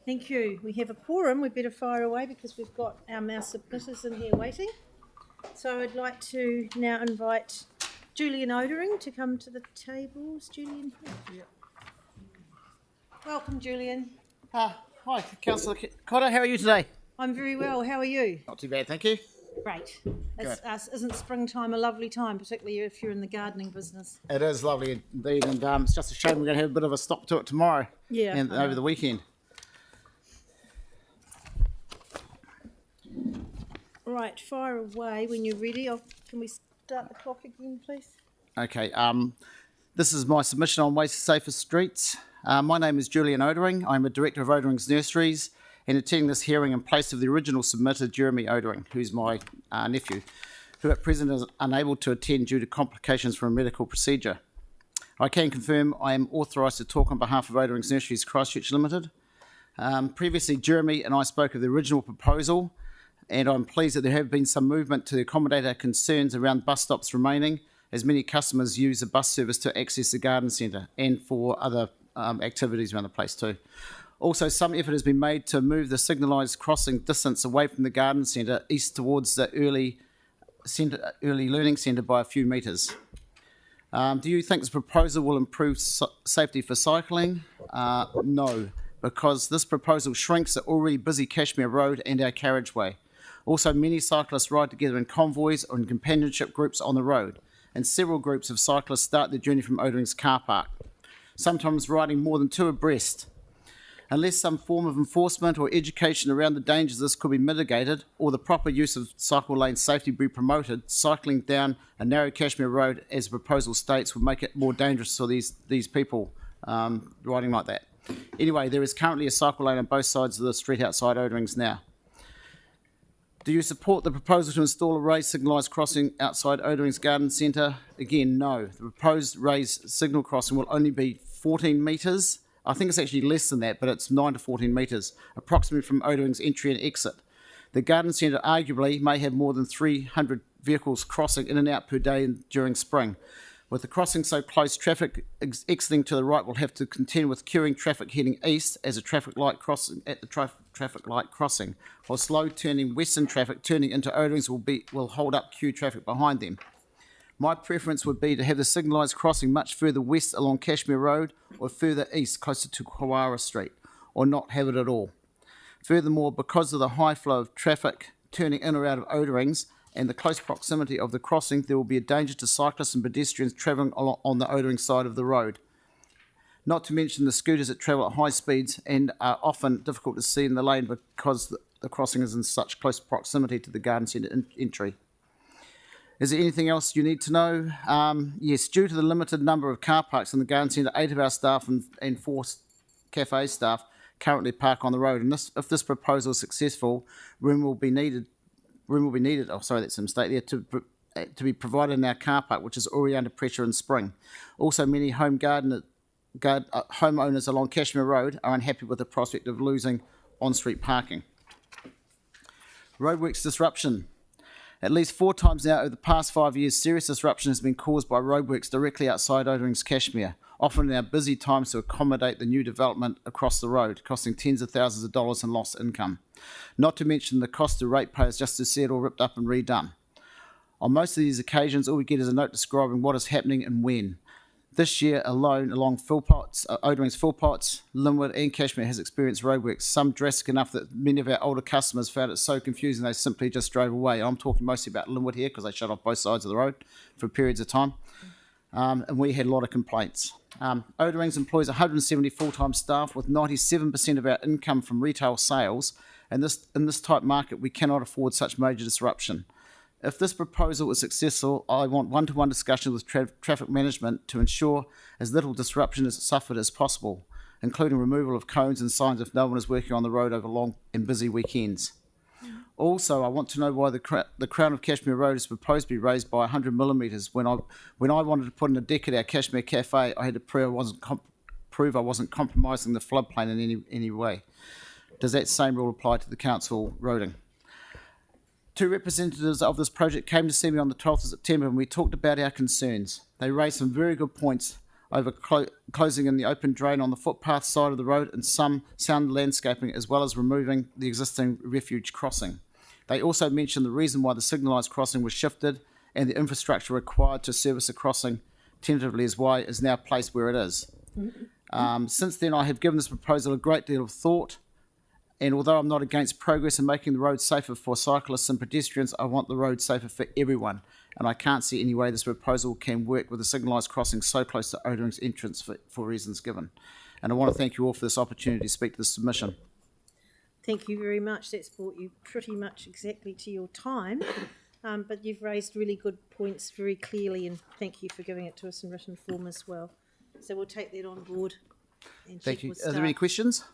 Thank you. We have a quorum. We better fire away because we've got our mouse submitters in here waiting. So I'd like to now invite Julian Odering to come to the table. Is Julian here? Yeah. Welcome, Julian. Hi, Councillor Cotter, how are you today? I'm very well. How are you? Not too bad, thank you. Great. Isn't springtime a lovely time, particularly if you're in the gardening business? It is lovely indeed, and it's just a shame we're going to have a bit of a stop to it tomorrow and over the weekend. Right, fire away when you're ready. Can we start the clock again, please? Okay, this is my submission on Ways to Safer Streets. My name is Julian Odering. I'm a director of Odering's Nurseries and attending this hearing in place of the original submitter, Jeremy Odering, who's my nephew, who at present is unable to attend due to complications from a medical procedure. I can confirm I am authorised to talk on behalf of Odering's Nurseries Christchurch Limited. Previously, Jeremy and I spoke of the original proposal, and I'm pleased that there have been some movement to accommodate our concerns around bus stops remaining, as many customers use the bus service to access the garden centre and for other activities around the place too. Also, some effort has been made to move the signalised crossing distance away from the garden centre east towards the early learning centre by a few metres. Do you think this proposal will improve safety for cycling? No, because this proposal shrinks the already busy Cashmere Road and our carriageway. Also, many cyclists ride together in convoys or in companionship groups on the road, and several groups of cyclists start their journey from Odering's car park, sometimes riding more than two abreast. Unless some form of enforcement or education around the dangers of this could be mitigated, or the proper use of cycle lane safety be promoted, cycling down a narrow Cashmere Road, as the proposal states, would make it more dangerous for these people riding like that. Anyway, there is currently a cycle lane on both sides of the street outside Odering's now. Do you support the proposal to install a raised signalised crossing outside Odering's Garden Centre? Again, no. The proposed raised signal crossing will only be 14 metres. I think it's actually less than that, but it's 9 to 14 metres, approximately from Odering's entry and exit. The Garden Centre arguably may have more than 300 vehicles crossing in and out per day during spring. With the crossing so close, traffic exiting to the right will have to contend with queuing traffic heading east as a traffic light crossing at the traffic light crossing, while slow turning western traffic turning into Odering's will hold up queue traffic behind them. My preference would be to have the signalised crossing much further west along Cashmere Road or further east closer to Kawara Street, or not have it at all. Furthermore, because of the high flow of traffic turning in or out of Odering's and the close proximity of the crossing, there will be a danger to cyclists and pedestrians travelling on the Odering side of the road. Not to mention the scooters that travel at high speeds and are often difficult to see in the lane because the crossing is in such close proximity to the garden centre entry. Is there anything else you need to know? Yes, due to the limited number of car parks in the garden centre, 8 of our staff and 4 cafe staff currently park on the road. And if this proposal is successful, room will be needed. Oh, sorry, that's a mistake there. To be provided in our car park, which is already under pressure in spring. Also, many homeowners along Cashmere Road are unhappy with the prospect of losing on-street parking. Roadworks disruption. At least 4 times now over the past 5 years, serious disruption has been caused by roadworks directly outside Odering's Cashmere, often in our busy times to accommodate the new development across the road, costing tens of thousands of dollars in lost income. Not to mention the cost to ratepayers just to see it all ripped up and redone. On most of these occasions, all we get is a note describing what is happening and when. This year alone, along Odering's Philpotts, Linwood and Cashmere has experienced roadworks, some drastic enough that many of our older customers found it so confusing they simply just drove away. I'm talking mostly about Linwood here because they shut off both sides of the road for periods of time. And we had a lot of complaints. Odering's employs 170 full-time staff with 97% of our income from retail sales, and in this tight market we cannot afford such major disruption. If this proposal is successful, I want one-to-one discussions with traffic management to ensure as little disruption is suffered as possible, including removal of cones and signs if no one is working on the road over long and busy weekends. Also, I want to know why the crown of Cashmere Road is proposed to be raised by 100 millimetres. When I wanted to put in a deck at our Cashmere Cafe, I had to prove I wasn't compromising the floodplain in any way. Does that same rule apply to the council roading? 2 representatives of this project came to see me on the 12th of September and we talked about our concerns. They raised some very good points over closing in the open drain on the footpath side of the road and some sound landscaping, as well as removing the existing refuge crossing. They also mentioned the reason why the signalised crossing was shifted and the infrastructure required to service the crossing tentatively is why it is now placed where it is. Since then, I have given this proposal a great deal of thought, and although I'm not against progress in making the road safer for cyclists and pedestrians, I want the road safer for everyone, and I can't see any way this proposal can work with a signalised crossing so close to Odering's entrance for reasons given. And I want to thank you all for this opportunity to speak to this submission. Thank you very much. That's brought you pretty much exactly to your time, but you've raised really good points very clearly, and thank you for giving it to us in written form as well. So we'll take that on board. And Thank check you. with Are there any staff. questions?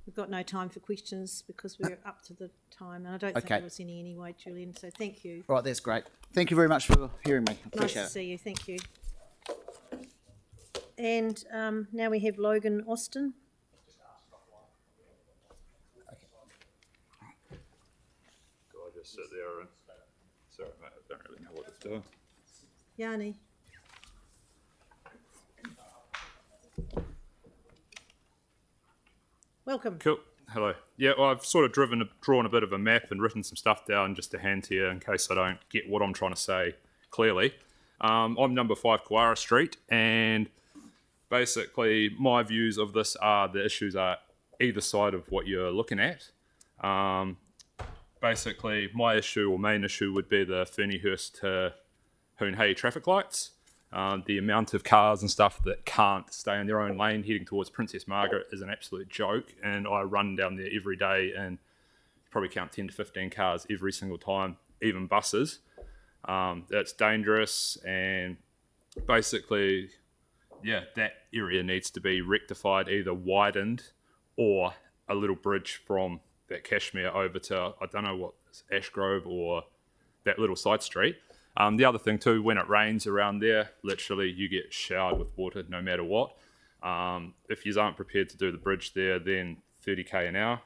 We've got no time for questions because we're up to the time, and I don't think Okay. there was any anyway, Julian, so thank you. Right, that's great. Thank you very much for hearing me. Nice Appreciate to it. see you, thank you. And now we have Logan Austin. I just sit there and sorry mate, I don't really know what it's doing. Yanni. Welcome. Cool. Hello. Yeah, well, I've sort of drawn a bit of a map and written some stuff down just to hand to you in case I don't get what I'm trying to say clearly. I'm number 5 Kawara Street, and basically my views of this are the issues are either side of what you're looking at. Basically, my issue or main issue would be the Ferniehurst to Hoonhay traffic lights. The amount of cars and stuff that can't stay in their own lane heading towards Princess Margaret is an absolute joke, and I run down there every day and probably count 10 to 15 cars every single time, even buses. That's dangerous, and basically, yeah, that area needs to be rectified, either widened or a little bridge from that Cashmere over to, I don't know what, Ashgrove or that little side street. The other thing too, when it rains around there, literally you get showered with water no matter what. If you aren't prepared to do the bridge there, then 30k an hour,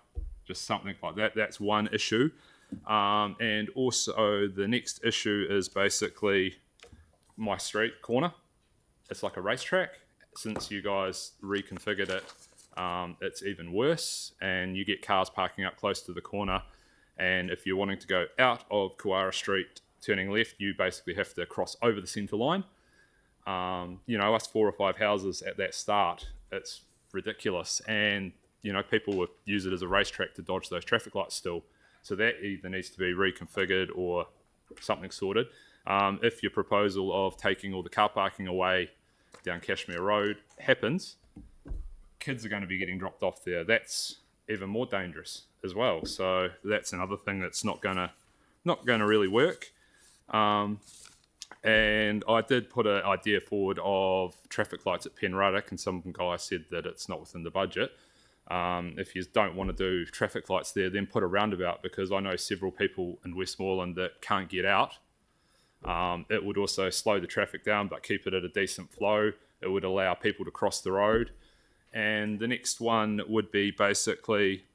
just something like that. That's one issue. And also the next issue is basically my street corner. It's like a racetrack. Since you guys reconfigured it, it's even worse, and you get cars parking up close to the corner. And if you're wanting to go out of Kawara Street, turning left, you basically have to cross over the centre line. Us 4 or 5 houses at that start, it's ridiculous. And, people would use it as a racetrack to dodge those traffic lights still. So that either needs to be reconfigured or something sorted. If your proposal of taking all the car parking away down Cashmere Road happens, kids are going to be getting dropped off there. That's even more dangerous as well. So that's another thing that's not going to really work. And I did put an idea forward of traffic lights at Penruddock, and some guy said that it's not within the budget. If you don't want to do traffic lights there, then put a roundabout, because I know several people in Westmoreland that can't get out. It would also slow the traffic down but keep it at a decent flow. It would allow people to cross the road. And the next one would be basically,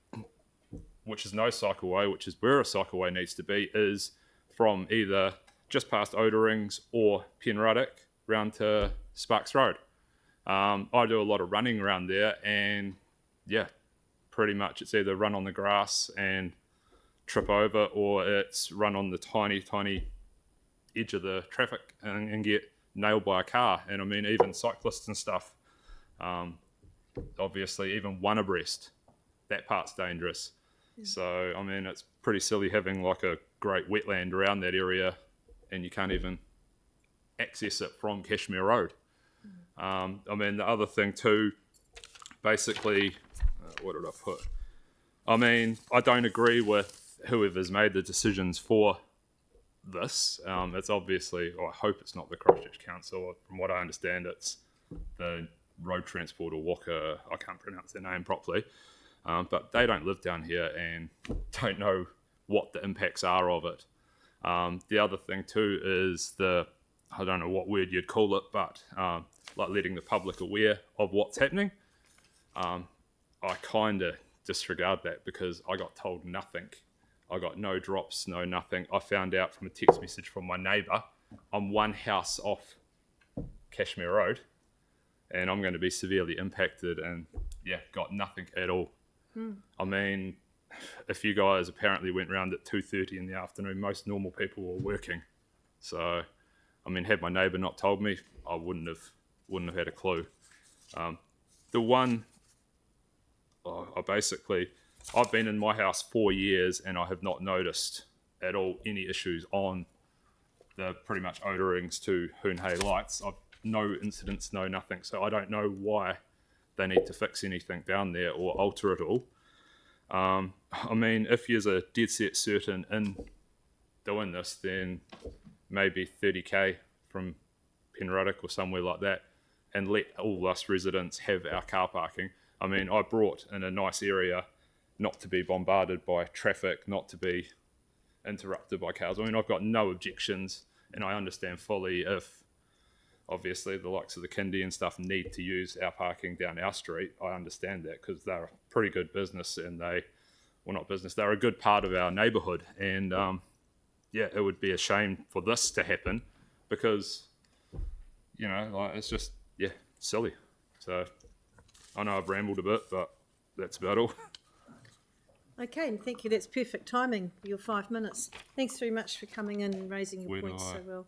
which is no cycleway, which is where a cycleway needs to be, is from either just past Oderings or Penruddock round to Sparks Road. I do a lot of running around there, and yeah, pretty much it's either run on the grass and trip over, or it's run on the tiny edge of the traffic and get nailed by a car. And I mean, even cyclists and stuff, obviously even one abreast, that part's dangerous. Yeah. So I mean, it's pretty silly having like a great wetland around that area and you can't even access it from Cashmere Road. I mean, the other thing too, basically, what did I put? I mean, I don't agree with whoever's made the decisions for this. It's obviously, or I hope it's not the Christchurch Council. From what I understand, it's the Road Transport or Walker, I can't pronounce their name properly, but they don't live down here and don't know what the impacts are of it. The other thing too is I don't know what word you'd call it, but like letting the public aware of what's happening. I kind of disregard that because I got told nothing. I got no drops, no nothing. I found out from a text message from my neighbour. I'm one house off Cashmere Road, and I'm going to be severely impacted, and got nothing at all. I mean, if you guys apparently went round at 2:30 in the afternoon, most normal people were working. So, I mean, had my neighbour not told me, I wouldn't have had a clue. I've been in my house 4 years, and I have not noticed at all any issues on the pretty much odorings to Hoon Hay lights. I've no incidents, no nothing. So I don't know why they need to fix anything down there or alter it all. I mean, if you're a dead set certain in doing this, then maybe 30k from Penruddock or somewhere like that, and let all us residents have our car parking. I mean, I brought in a nice area not to be bombarded by traffic, not to be interrupted by cars. I mean, I've got no objections, and I understand fully if obviously the likes of the kindy and stuff need to use our parking down our street. I understand that, because they're a pretty good business, and they're a good part of our neighbourhood. And it would be a shame for this to happen, because it's just silly. So I know I've rambled a bit, but that's about all. Okay, and thank you. That's perfect timing for your 5 minutes. Thanks very much for coming in and raising your points so well.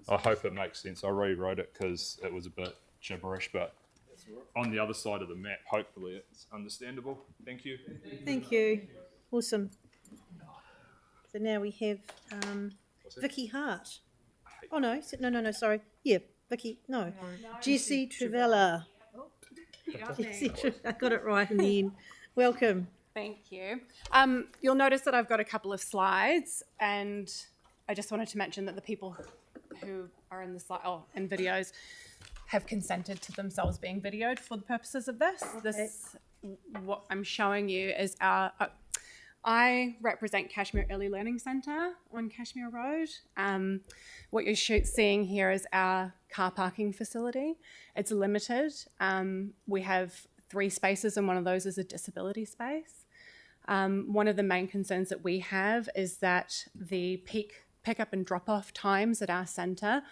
I hope it makes sense. I rewrote it because it was a bit gibberish, but on the other side of the map, hopefully it's understandable. Thank you. Thank you. Awesome. So now we have Vicky Hart. Oh, no, sorry. Yeah, Vicky, no. Jessie Trevella. I got it right in the end. Welcome. Thank you. You'll notice that I've got a couple of slides, and I just wanted to mention that the people who are in the in videos have consented to themselves being videoed for the purposes of this. Okay. What I'm showing you is I represent Cashmere Early Learning Centre on Cashmere Road. What you're seeing here is our car parking facility. It's limited. We have 3 spaces, and one of those is a disability space. One of the main concerns that we have is that the peak pick-up and drop-off times at our centre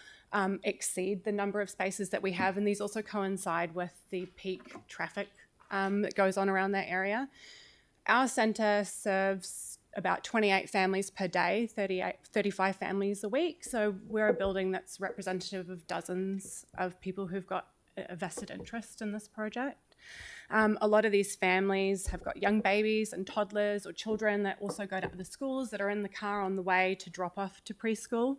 exceed the number of spaces that we have, and these also coincide with the peak traffic that goes on around that area. Our centre serves about 28 families per day, 35 families a week, so we're a building that's representative of dozens of people who've got a vested interest in this project. A lot of these families have got young babies and toddlers or children that also go to other schools that are in the car on the way to drop off to preschool.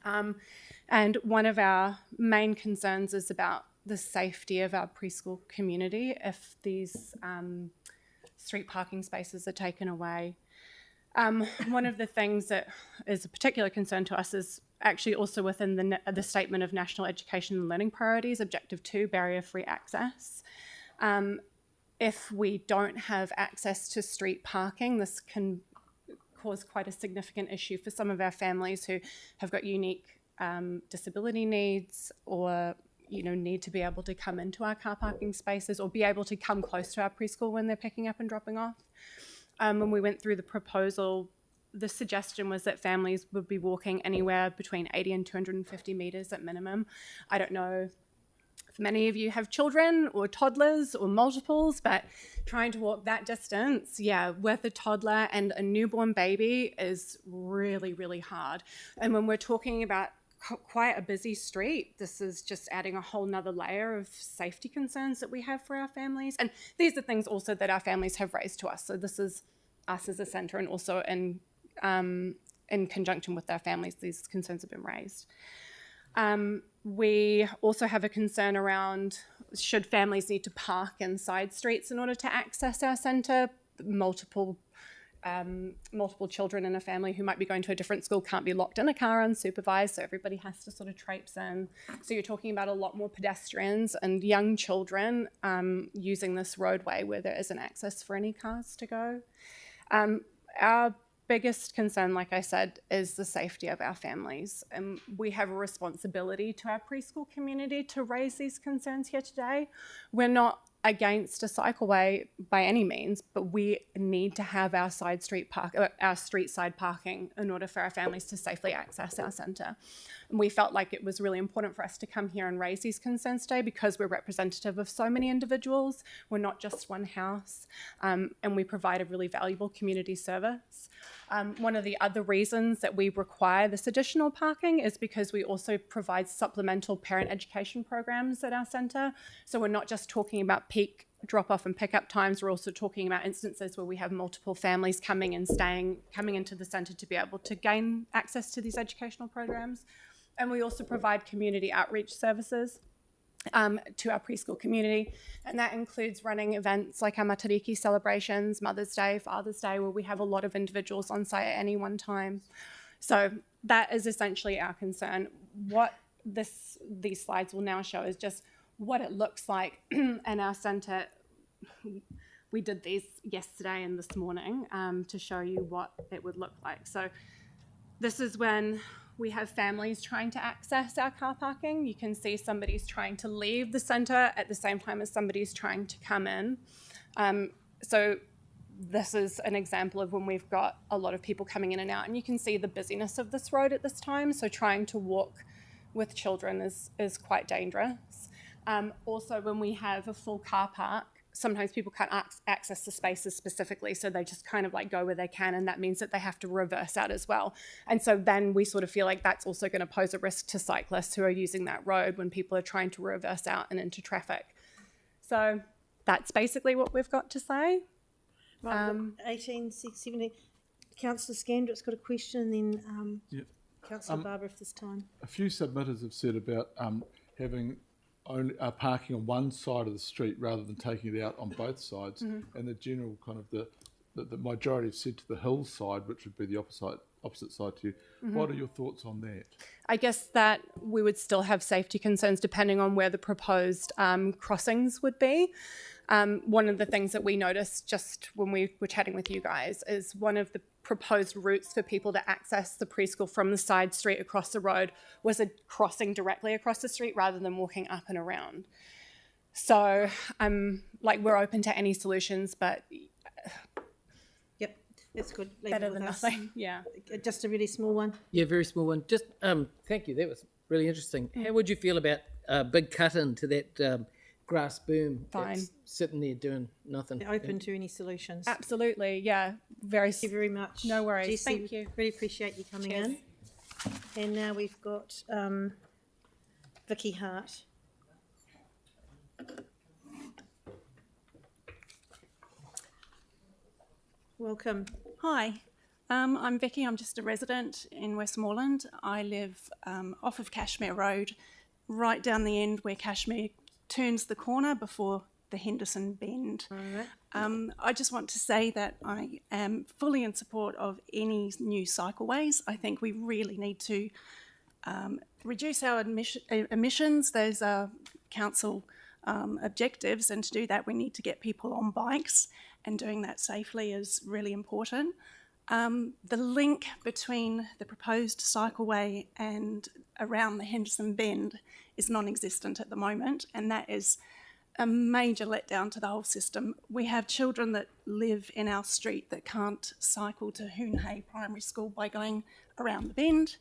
And one of our main concerns is about the safety of our preschool community if these street parking spaces are taken away. One of the things that is a particular concern to us is actually also within the Statement of National Education and Learning Priorities, Objective 2, barrier-free access. If we don't have access to street parking, this can cause quite a significant issue for some of our families who have got unique disability needs, or need to be able to come into our car parking spaces or be able to come close to our preschool when they're picking up and dropping off. When we went through the proposal, the suggestion was that families would be walking anywhere between 80 and 250 metres at minimum. I don't know if many of you have children or toddlers or multiples, but trying to walk that distance, with a toddler and a newborn baby is really, really hard. And when we're talking about quite a busy street, this is just adding a whole nother layer of safety concerns that we have for our families. And these are things also that our families have raised to us. So this is us as a centre, and also in conjunction with our families, these concerns have been raised. We also have a concern around, should families need to park in side streets in order to access our centre? Multiple children in a family who might be going to a different school can't be locked in a car unsupervised, so everybody has to sort of traipse in. So you're talking about a lot more pedestrians and young children using this roadway where there isn't access for any cars to go. Our biggest concern, like I said, is the safety of our families. And we have a responsibility to our preschool community to raise these concerns here today. We're not against a cycleway by any means, but we need to have our street side parking in order for our families to safely access our centre. we felt like it was really important for us to come here and raise these concerns today because we're representative of so many individuals. We're not just one house, and we provide a really valuable community service. One of the other reasons that we require this additional parking is because we also provide supplemental parent education programs at our centre. So we're not just talking about peak drop-off and pick-up times, we're also talking about instances where we have multiple families coming into the centre to be able to gain access to these educational programs. And we also provide community outreach services to our preschool community, and that includes running events like our Matariki celebrations, Mother's Day, Father's Day, where we have a lot of individuals on site at any one time. So that is essentially our concern. What these slides will now show is just what it looks like in our centre. We did these yesterday and this morning to show you what it would look like. So this is when we have families trying to access our car parking. You can see somebody's trying to leave the centre at the same time as somebody's trying to come in. So this is an example of when we've got a lot of people coming in and out, and you can see the busyness of this road at this time. So trying to walk with children is quite dangerous. Also, when we have a full car park, sometimes people can't access the spaces specifically, so they just kind of like go where they can, and that means that they have to reverse out as well. And so then we sort of feel like that's also going to pose a risk to cyclists who are using that road when people are trying to reverse out and into traffic. So that's basically what we've got to say. Right, 18, 17. Councillor Scandrick's got a question, and then Councillor Barber if there's time. A few submitters have said about having only parking on one side of the street rather than taking it out on both sides, and the general kind of the majority have said to the hill side, which would be the opposite side to you. What are your thoughts on that? I guess that we would still have safety concerns depending on where the proposed crossings would be. One of the things that we noticed just when we were chatting with you guys is one of the proposed routes for people to access the preschool from the side street across the road was a crossing directly across the street rather than walking up and around. So we're open to any solutions, but Yep, that's good. Leave better it with than us. nothing. Yeah. Just a really small one. Yeah, very small one. Just thank you. That was really interesting. How would you feel about a big cut into that grass boom that's sitting there doing nothing? Open to any solutions. Absolutely, yeah. Thank you very much. No worries. Jessie, Thank you. Really appreciate you coming in. And now we've got Vicky Hart. Welcome. Hi, I'm Vicky. I'm just a resident in Westmoreland. I live off of Cashmere Road, right down the end where Cashmere turns the corner before the Henderson Bend. All right. I just want to say that I am fully in support of any new cycleways. I think we really need to reduce our emissions. Those are council objectives, and to do that we need to get people on bikes, and doing that safely is really important. The link between the proposed cycleway and around the Henderson Bend is non-existent at the moment, and that is a major letdown to the whole system. We have children that live in our street that can't cycle to Hoonhay Primary School by going around the bend.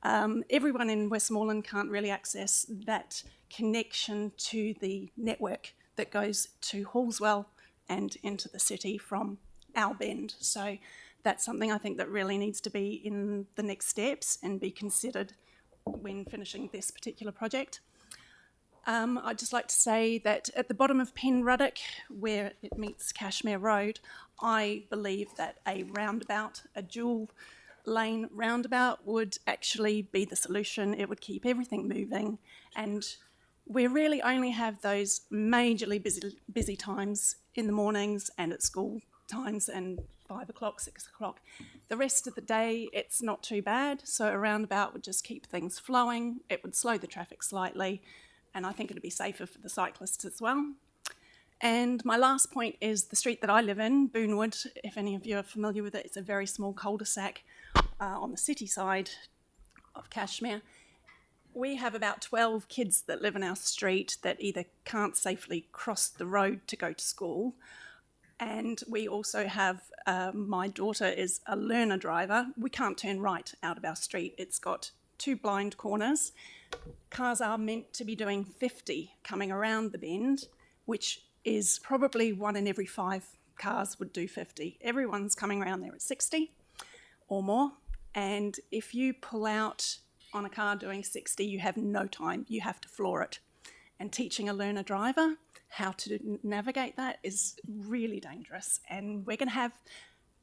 Everyone in Westmoreland can't really access that connection to the network that goes to Hallswell and into the city from our bend. So that's something I think that really needs to be in the next steps and be considered when finishing this particular project. I'd just like to say that at the bottom of Penruddock, where it meets Cashmere Road, I believe that a roundabout, a dual lane roundabout, would actually be the solution. It would keep everything moving, and we really only have those majorly busy times in the mornings and at school times and 5 o'clock, 6 o'clock. The rest of the day, it's not too bad. So a roundabout would just keep things flowing. It would slow the traffic slightly, and I think it'd be safer for the cyclists as well. And my last point is the street that I live in, Boonwood. If any of you are familiar with it, it's a very small cul-de-sac on the city side of Cashmere. We have about 12 kids that live in our street that either can't safely cross the road to go to school, and we also have, my daughter is a learner driver. We can't turn right out of our street. It's got two blind corners. Cars are meant to be doing 50 coming around the bend, which is probably 1 in every 5 cars would do 50. Everyone's coming around there at 60 or more. And if you pull out on a car doing 60, you have no time. You have to floor it. And teaching a learner driver how to navigate that is really dangerous. And we're going to have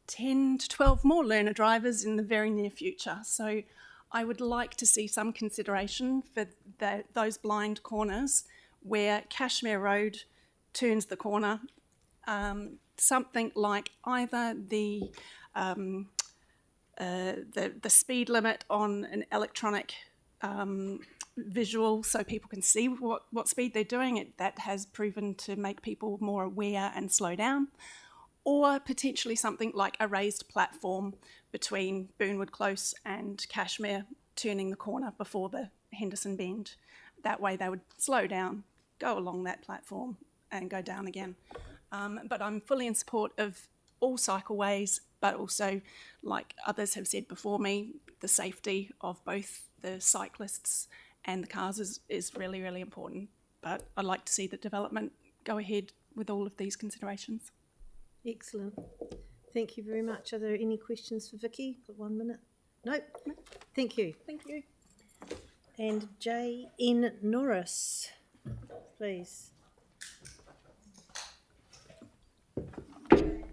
10 to 12 more learner drivers in the very near future. So I would like to see some consideration for those blind corners where Cashmere Road turns the corner. Something like either the speed limit on an electronic visual so people can see what speed they're doing. That has proven to make people more aware and slow down. Or potentially something like a raised platform between Burnwood Close and Cashmere, turning the corner before the Henderson Bend. That way they would slow down, go along that platform and go down again. But I'm fully in support of all cycleways, but also, like others have said before me, the safety of both the cyclists and the cars is really, really important. But I'd like to see the development go ahead with all of these considerations. Excellent. Thank you very much. Are there any questions for Vicky? Got 1 minute? Nope. Thank you. Thank you. And J.N. Norris, please.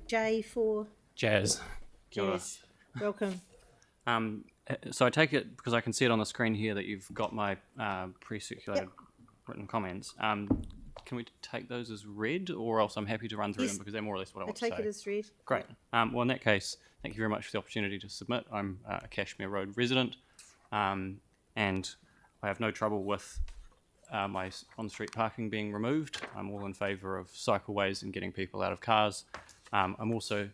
J for Jazz. Jazz. Welcome. So I take it, because I can see it on the screen here, that you've got my pre-circulated written comments. Can we take those as read, or else I'm happy to run through them because they're more or less what I want to say. I take it as read. Great. Well, in that case, thank you very much for the opportunity to submit. I'm a Cashmere Road resident, and I have no trouble with my on-street parking being removed. I'm all in favour of cycleways and getting people out of cars. I'm also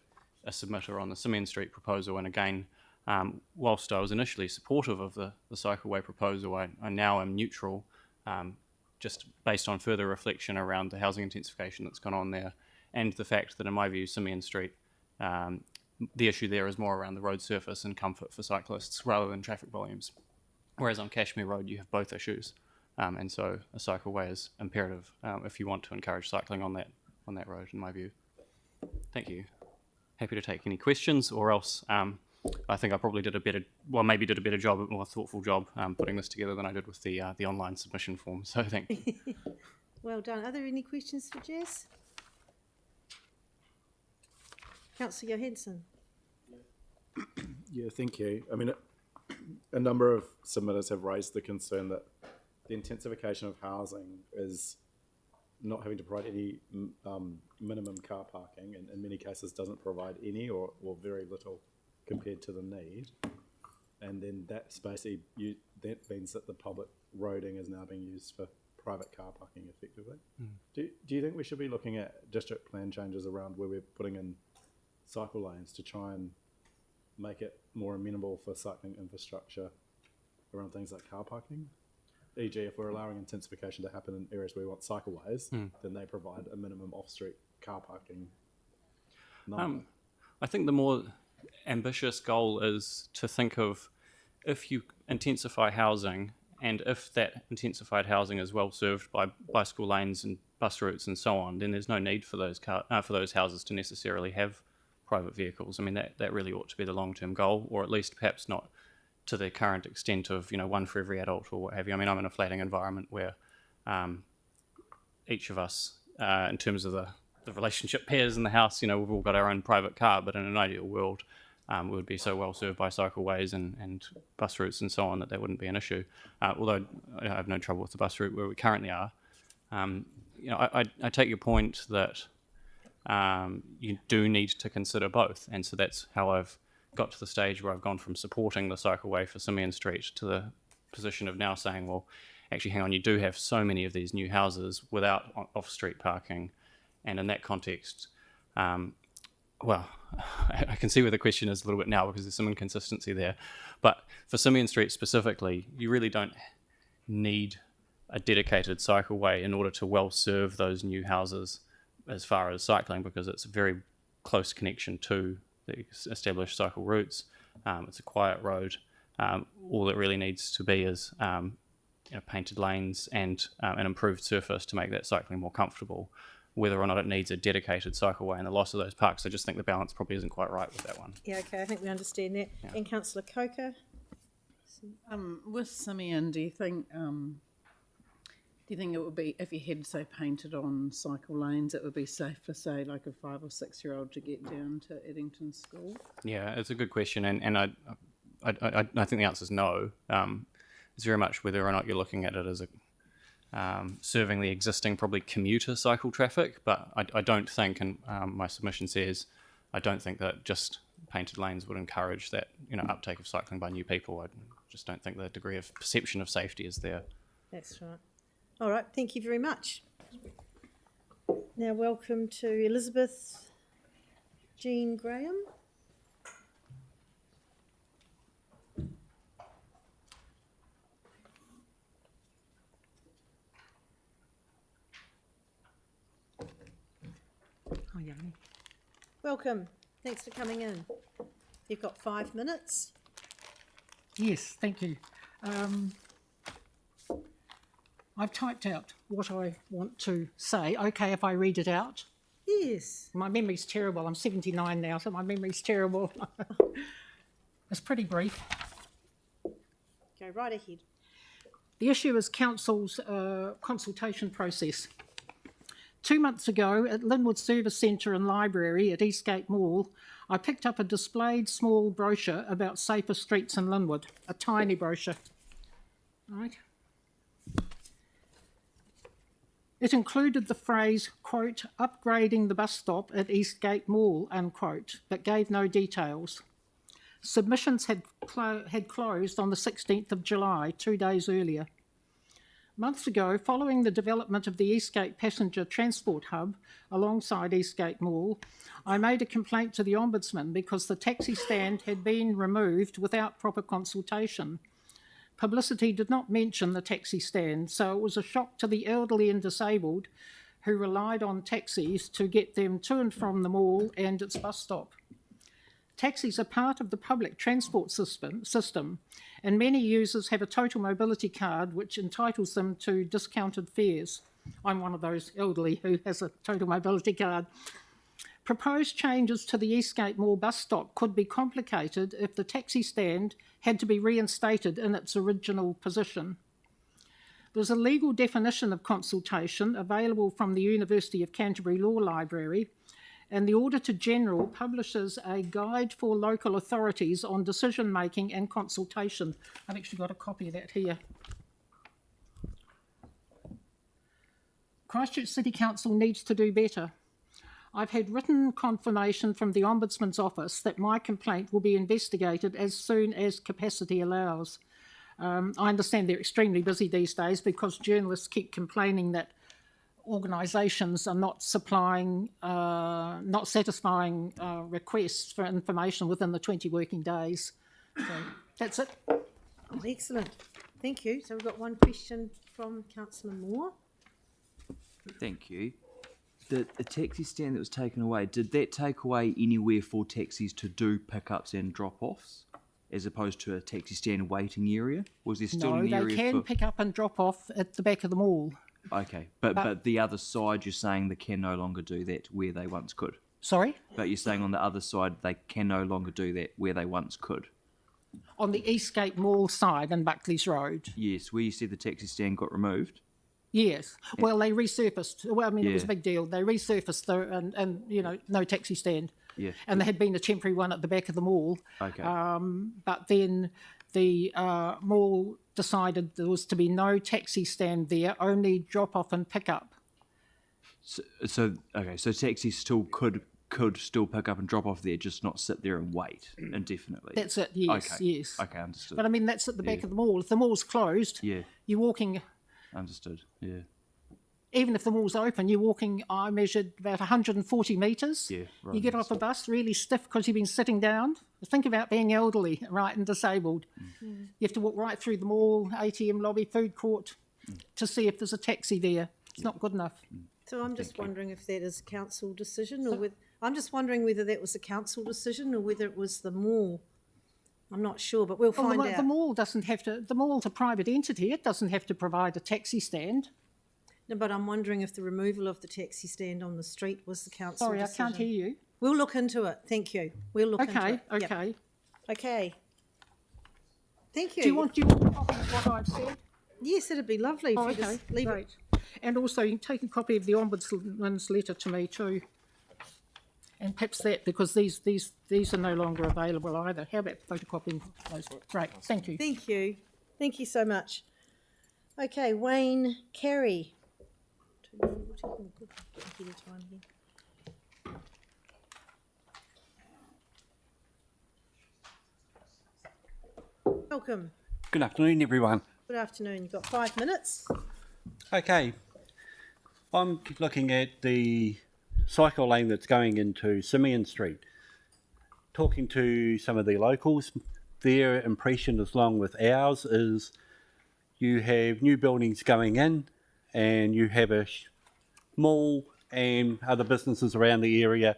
a submitter on the Simeon Street proposal, and again, whilst I was initially supportive of the cycleway proposal, I now am neutral, just based on further reflection around the housing intensification that's gone on there, and the fact that, in my view, Simeon Street, the issue there is more around the road surface and comfort for cyclists rather than traffic volumes. Whereas on Cashmere Road, you have both issues, and so a cycleway is imperative if you want to encourage cycling on that road, in my view. Thank you. Happy to take any questions, or else I think I probably did a better job, a more thoughtful job putting this together than I did with the online submission form. So thank you. Well done. Are there any questions for Jess? Councillor Johansson. Yeah, thank you. I mean, a number of submitters have raised the concern that the intensification of housing is not having to provide any minimum car parking, and in many cases doesn't provide any or very little compared to the need. And then that's basically, that means that the public roading is now being used for private car parking effectively. Do you think we should be looking at district plan changes around where we're putting in cycle lanes to try and make it more amenable for cycling infrastructure around things like car parking? E.g., if we're allowing intensification to happen in areas where we want cycleways, then they provide a minimum off-street car parking number. I think the more ambitious goal is to think of, if you intensify housing, and if that intensified housing is well served by bicycle lanes and bus routes and so on, then there's no need for those houses to necessarily have private vehicles. I mean, that really ought to be the long-term goal, or at least perhaps not to the current extent of, one for every adult or what have you. I mean, I'm in a flatting environment where each of us, in terms of the relationship pairs in the house, we've all got our own private car, but in an ideal world, we would be so well served by cycleways and bus routes and so on that wouldn't be an issue. Although I have no trouble with the bus route where we currently are. I take your point that you do need to consider both, and so that's how I've got to the stage where I've gone from supporting the cycleway for Simeon Street to the position of now saying, well, actually, hang on, you do have so many of these new houses without off-street parking, and in that context, well, I can see where the question is a little bit now because there's some inconsistency there, but for Simeon Street specifically, you really don't need a dedicated cycleway in order to well serve those new houses as far as cycling, because it's a very close connection to the established cycle routes. It's a quiet road. All it really needs to be is painted lanes and an improved surface to make that cycling more comfortable. Whether or not it needs a dedicated cycleway and the loss of those parks, I just think the balance probably isn't quite right with that one. Yeah, okay, I think we understand that. Yeah. And Councillor Coker? With Simeon, do you think it would be, if you had, say, painted on cycle lanes, it would be safe for, say, like a 5 or 6 year old to get down to Eddington School? Yeah, it's a good question, and I think the answer is no. It's very much whether or not you're looking at it as a serving the existing probably commuter cycle traffic, but I don't think, and my submission says, I don't think that just painted lanes would encourage that uptake of cycling by new people. I just don't think the degree of perception of safety is there. That's right. All right, thank you very much. Now welcome to Elizabeth Jean Graham. Oh, yummy. Welcome. Thanks for coming in. You've got 5 minutes. Yes, thank you. I've typed out what I want to say. Okay, if I read it out. Yes. My memory's terrible. I'm 79 now, so my memory's terrible. It's pretty brief. Go right ahead. The issue is council's consultation process. 2 months ago at Linwood Service Centre and Library at Eastgate Mall, I picked up a displayed small brochure about safer streets in Linwood, a tiny brochure. Right. It included the phrase, quote, upgrading the bus stop at Eastgate Mall, unquote, but gave no details. Submissions had closed on the 16th of July, 2 days earlier. Months ago, following the development of the Eastgate Passenger Transport Hub alongside Eastgate Mall, I made a complaint to the Ombudsman because the taxi stand had been removed without proper consultation. Publicity did not mention the taxi stand, so it was a shock to the elderly and disabled who relied on taxis to get them to and from the mall and its bus stop. Taxis are part of the public transport system, and many users have a total mobility card which entitles them to discounted fares. I'm one of those elderly who has a total mobility card. Proposed changes to the Eastgate Mall bus stop could be complicated if the taxi stand had to be reinstated in its original position. There's a legal definition of consultation available from the University of Canterbury Law Library, and the Auditor-General publishes a guide for local authorities on decision-making and consultation. I've actually got a copy of that here. Christchurch City Council needs to do better. I've had written confirmation from the Ombudsman's office that my complaint will be investigated as soon as capacity allows. I understand they're extremely busy these days because journalists keep complaining that organisations are not satisfying requests for information within the 20 working days. So that's it. Oh, excellent. Thank you. So we've got one question from Councillor Moore. Thank you. The taxi stand that was taken away, did that take away anywhere for taxis to do pickups and drop-offs, as opposed to a taxi stand waiting area? Was there still an area No, they can pick up and drop off at the back of the mall. Okay, but the other side, you're saying they can no longer do that where they once could? Sorry? But you're saying on the other side they can no longer do that where they once could? On the Eastgate Mall side and Buckley's Road. Yes, where you said the taxi stand got removed? Yes. Well, they resurfaced. Well, I mean, Yeah. it was a big deal. They resurfaced and no taxi stand. Yeah. And there had been a temporary one at the back of the mall. Okay. But then the mall decided there was to be no taxi stand there, only drop off and pick up. So taxis still could still pick up and drop off there, just not sit there and wait indefinitely. That's it. Yes. Okay. Yes. Okay, understood. But I mean, that's at the back of the mall. If the mall's closed, Yeah. you're walking. Understood. Yeah. Even if the mall's open, you're walking. I measured about 140 metres. Yeah. Right. You get off a bus really stiff because you've been sitting down. Think about being elderly, right, and disabled. You have to walk right through the mall, ATM lobby, food court, to see if there's a taxi there. It's not good enough. So I'm just wondering if that is a council decision, or I'm just wondering whether that was a council decision or whether it was the mall I'm not sure, but we'll find out. The mall doesn't have to. The mall's a private entity. It doesn't have to provide a taxi stand. No, but I'm wondering if the removal of the taxi stand on the street was the council Sorry, decision. I can't hear you. We'll look into it. Thank you. We'll look into it. Yep. Okay. Okay. Thank you. Do you want a copy of what I've said? Yes, it'd be lovely if you just leave it. And also, you can take a copy of the Ombudsman's letter to me too. And perhaps that, because these are no longer available either. How about photocopying those? Great, thank you. Thank you. Thank you so much. Okay, Wayne Carey. Welcome. Good afternoon, everyone. Good afternoon. You've got 5 minutes. Okay, I'm looking at the cycle lane that's going into Simeon Street. Talking to some of the locals, their impression along with ours is you have new buildings going in and you have a mall and other businesses around the area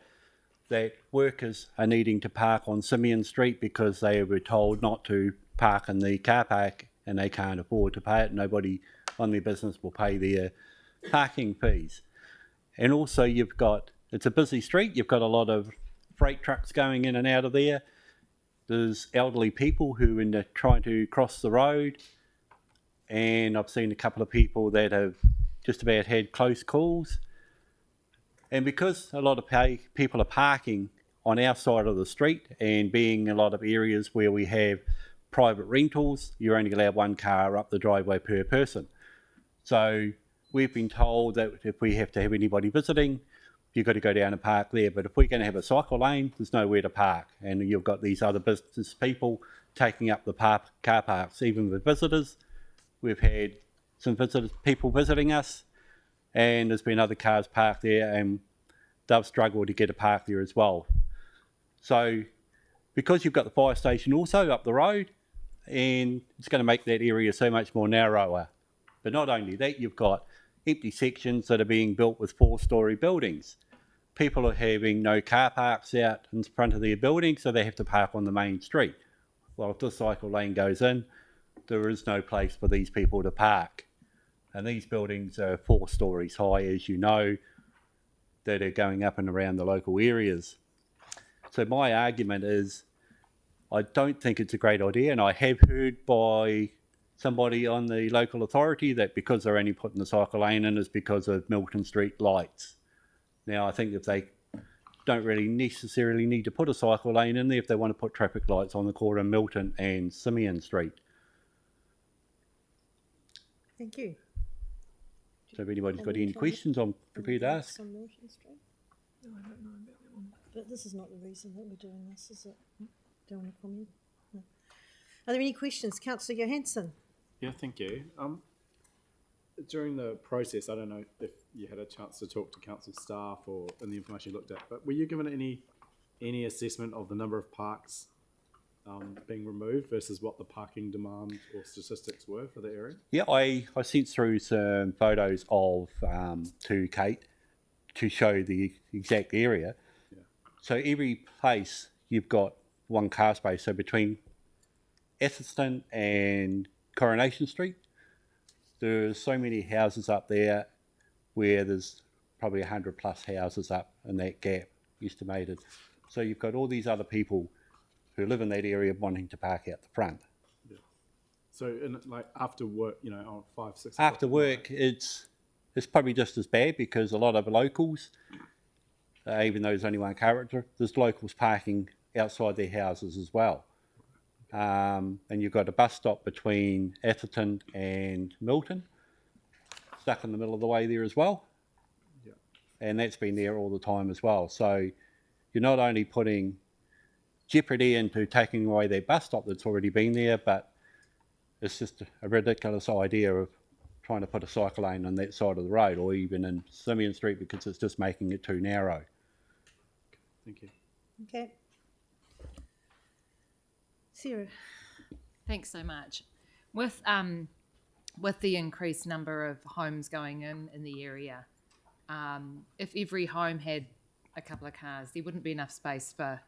that workers are needing to park on Simeon Street because they were told not to park in the car park and they can't afford to pay it. Nobody on their business will pay their parking fees. And also you've got, it's a busy street, you've got a lot of freight trucks going in and out of there. There's elderly people who are trying to cross the road, and I've seen a couple of people that have just about had close calls. And because a lot of people are parking on our side of the street, and being a lot of areas where we have private rentals, you're only allowed one car up the driveway per person. So we've been told that if we have to have anybody visiting, you've got to go down and park there. But if we're going to have a cycle lane, there's nowhere to park. And you've got these other business people taking up the car parks, even with visitors. We've had some people visiting us, and there's been other cars parked there, and they've struggled to get a park there as well. So because you've got the fire station also up the road, and it's going to make that area so much more narrower. But not only that, you've got empty sections that are being built with 4-storey buildings. People are having no car parks out in front of their building, so they have to park on the main street. Well, if this cycle lane goes in, there is no place for these people to park. And these buildings are 4 stories high, as you know, that are going up and around the local areas. So my argument is, I don't think it's a great idea, and I have heard by somebody on the local authority that because they're only putting the cycle lane in is because of Milton Street lights. Now, I think if they don't really necessarily need to put a cycle lane in there if they want to put traffic lights on the corner of Milton and Simeon Street. Thank you. So if anybody's got any questions, I'm prepared to ask. On Milton Street? No, I don't know about that one. But this is not the reason that we're doing this, is it? Don't want to comment? No. Are there any questions? Councillor Johansson? Yeah, thank you. During the process, I don't know if you had a chance to talk to council staff or in the information you looked at, but were you given any assessment of the number of parks being removed versus what the parking demand or statistics were for the area? Yeah, I sent through some photos of to Kate to show the exact area. Yeah. So every place you've got one car space. So between Atherton and Coronation Street, there's so many houses up there where there's probably 100 plus houses up in that gap, estimated. So you've got all these other people who live in that area wanting to park out the front. Yeah. So in, like after work, you know, on 5, 6 after work, it's probably just as bad because a lot of locals, even though there's only one character, there's locals parking outside their houses as well. And you've got a bus stop between Atherton and Milton, stuck in the middle of the way there as well. Yeah. And that's been there all the time as well. So you're not only putting jeopardy into taking away their bus stop that's already been there, but it's just a ridiculous idea of trying to put a cycle lane on that side of the road, or even in Simeon Street, because it's just making it too narrow. Thank you. Okay. Sarah. Thanks so much. With the increased number of homes going in the area, if every home had a couple of cars, there wouldn't be enough space for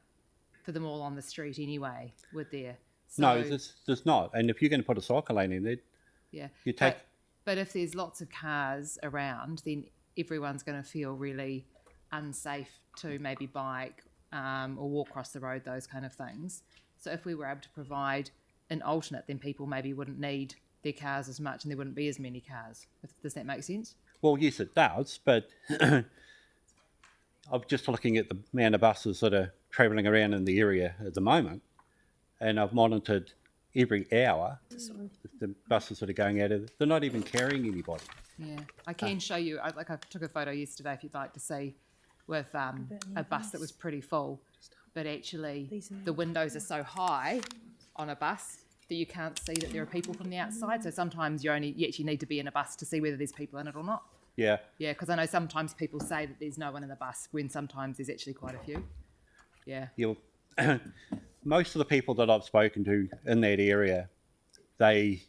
them all on the street anyway, would there? No, there's not. And if you're going to put a cycle lane in there, Yeah. you take. But if there's lots of cars around, then everyone's going to feel really unsafe to maybe bike or walk across the road, those kind of things. So if we were able to provide an alternate, then people maybe wouldn't need their cars as much and there wouldn't be as many cars. Does that make sense? Well, yes, it does, but I'm just looking at the amount of buses that are travelling around in the area at the moment, and I've monitored every hour the buses that are going out of it. They're not even carrying anybody. Yeah, I can show you. I took a photo yesterday, if you'd like to see, with a bus that was pretty full, but actually the windows are so high on a bus that you can't see that there are people from the outside. So sometimes you actually need to be in a bus to see whether there's people in it or not. Yeah. Yeah, because I know sometimes people say that there's no one in the bus when sometimes there's actually quite a few. Yeah. Most of the people that I've spoken to in that area, they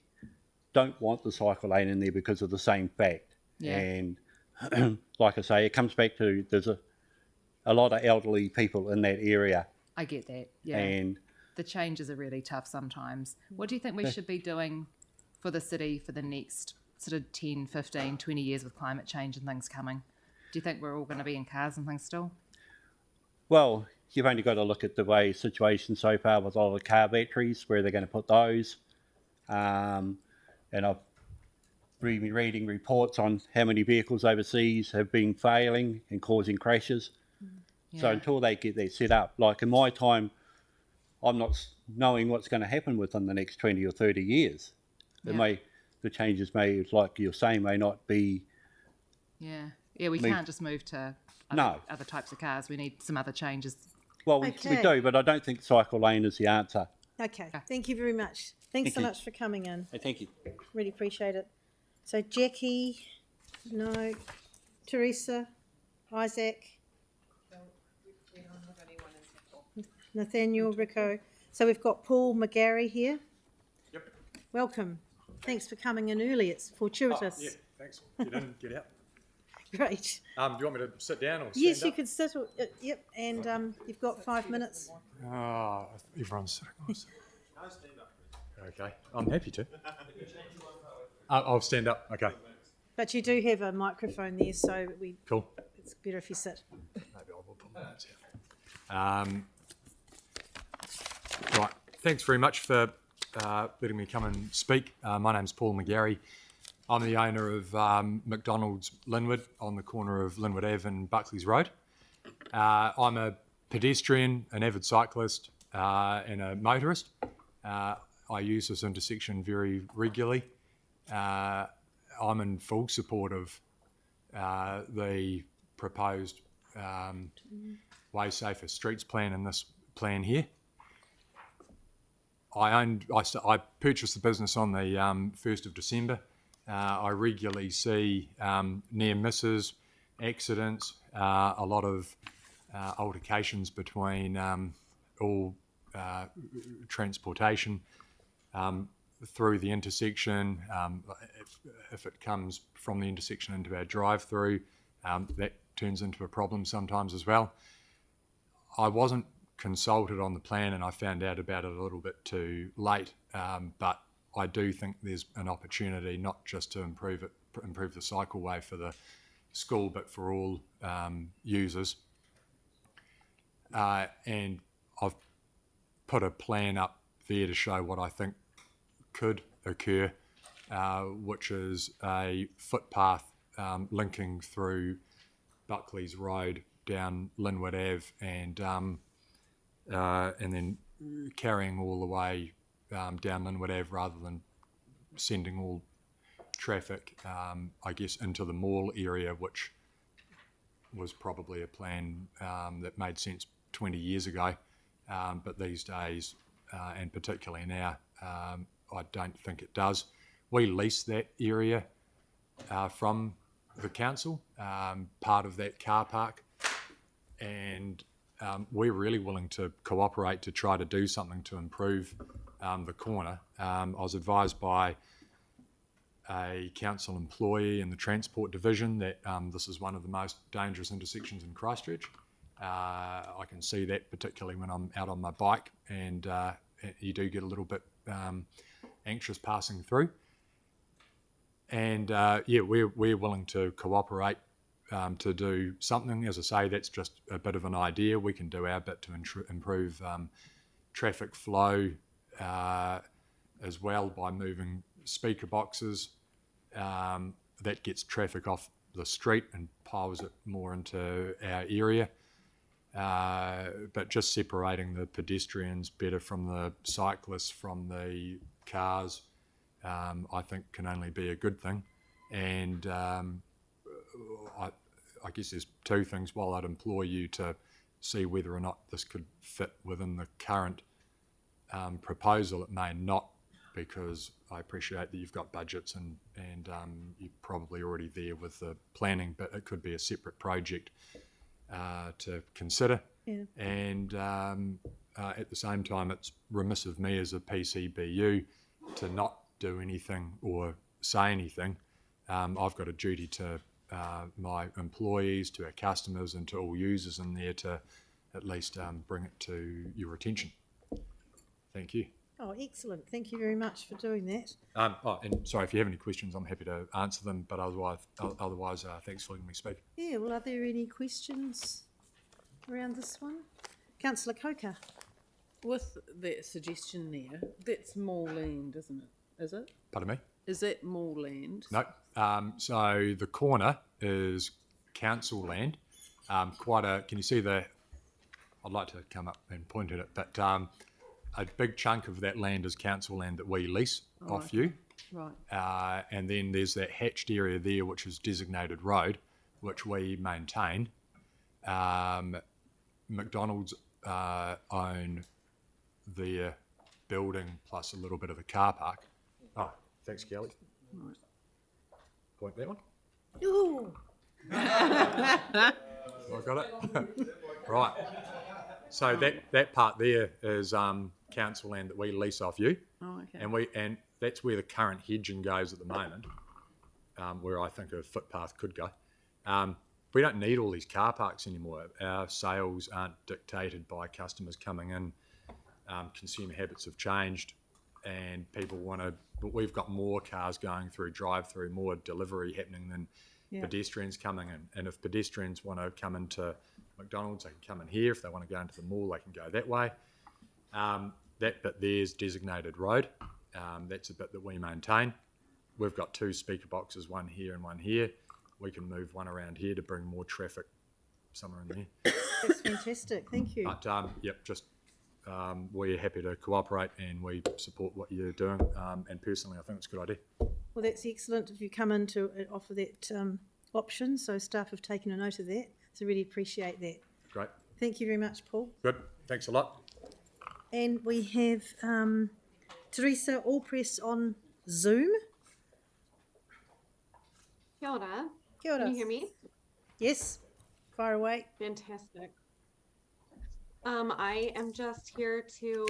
don't want the cycle lane in there because of the same fact. Yeah. And like I say, it comes back to there's a lot of elderly people in that area. I get that. Yeah. And the changes are really tough sometimes. What do you think we should be doing for the city for the next sort of 10, 15, 20 years with climate change and things coming? Do you think we're all going to be in cars and things still? Well, you've only got to look at the way situation so far with all the car batteries, where they're going to put those. And I've been reading reports on how many vehicles overseas have been failing and causing crashes. Yeah. So until they get that set up, like in my time, I'm not knowing what's going to happen within the next 20 or 30 years. Yeah. The changes may, like you're saying, may not be... Yeah, we can't just move to other types of cars. We need some other changes. Well, we do, but I don't think cycle lane is the answer. Okay, thank you very much. Thanks so much for coming in. Hey, thank you. Really appreciate it. So Jackie, no, Teresa, Isaac, Nathaniel, Rico. So we've got Paul McGarry here. Yep. Welcome. Thanks for coming in early. It's fortuitous. Yeah, thanks. Get in, get out. Great. Do you want me to sit down or stand Yes, up? you could sit. Yep, and you've got 5 minutes. Everyone's sitting. Okay, I'm happy to. I'll stand up. Okay. But you do have a microphone there, so Cool. It's better if you sit. Maybe I'll put my hands here. Right. Thanks very much for letting me come and speak. My name's Paul McGarry. I'm the owner of McDonald's Linwood on the corner of Linwood Ave and Buckley's Road. I'm a pedestrian, an avid cyclist, and a motorist. I use this intersection very regularly. I'm in full support of the proposed Way Safer Streets plan and this plan here. I purchased the business on the 1st of December. I regularly see near misses, accidents, a lot of altercations between all transportation through the intersection. If it comes from the intersection into our drive-through, that turns into a problem sometimes as well. I wasn't consulted on the plan and I found out about it a little bit too late, but I do think there's an opportunity not just to improve the cycleway for the school, but for all users. And I've put a plan up there to show what I think could occur, which is a footpath linking through Buckley's Road down Linwood Ave and then carrying all the way down Linwood Ave rather than sending all traffic, I guess, into the mall area, which was probably a plan that made sense 20 years ago. But these days, and particularly now, I don't think it does. We lease that area from the council, part of that car park, and we're really willing to cooperate to try to do something to improve the corner. I was advised by a council employee in the transport division that this is one of the most dangerous intersections in Christchurch. I can see that particularly when I'm out on my bike, and you do get a little bit anxious passing through. And we're willing to cooperate to do something. As I say, that's just a bit of an idea. We can do our bit to improve traffic flow as well by moving speaker boxes. That gets traffic off the street and piles it more into our area. But just separating the pedestrians better from the cyclists, from the cars, I think can only be a good thing. And I guess there's two things. While I'd implore you to see whether or not this could fit within the current proposal, it may not, because I appreciate that you've got budgets and you're probably already there with the planning, but it could be a separate project to consider. Yeah. And at the same time, it's remiss of me as a PCBU to not do anything or say anything. I've got a duty to my employees, to our customers, and to all users in there to at least bring it to your attention. Thank you. Oh, excellent. Thank you very much for doing that. And sorry, if you have any questions, I'm happy to answer them, but otherwise, thanks for letting me speak. Yeah, well, are there any questions around this one? Councillor Coker. With that suggestion there, that's more land, isn't it? Is it? Pardon me? Is that more land? No. So the corner is council land. Can you see the, I'd like to come up and point at it, but a big chunk of that land is council land that we lease off you. Right. And then there's that hatched area there, which is designated road, which we maintain. McDonald's own their building plus a little bit of the car park. Oh, thanks, Kelly. Right. Point that one. Ooh. I got it. Right. So that part there is council land that we lease off you. Oh, okay. And that's where the current hedging goes at the moment, where I think a footpath could go. We don't need all these car parks anymore. Our sales aren't dictated by customers coming in. Consumer habits have changed, and people want to. But we've got more cars going through drive-through, more delivery happening than pedestrians coming in. And if pedestrians want to come into McDonald's, they can come in here. If they want to go into the mall, they can go that way. That bit there's designated road. That's a bit that we maintain. We've got two speaker boxes, one here and one here. We can move one around here to bring more traffic somewhere in there. That's fantastic. Thank you. But we're happy to cooperate and we support what you're doing. And personally, I think it's a good idea. Well, that's excellent if you come in to offer that option. So staff have taken a note of that. So really appreciate that. Great. Thank you very much, Paul. Good. Thanks a lot. And we have Teresa Allpress on Zoom. Kia ora. Kia ora. Can you hear me? Yes. Fire away. Fantastic. I am just here to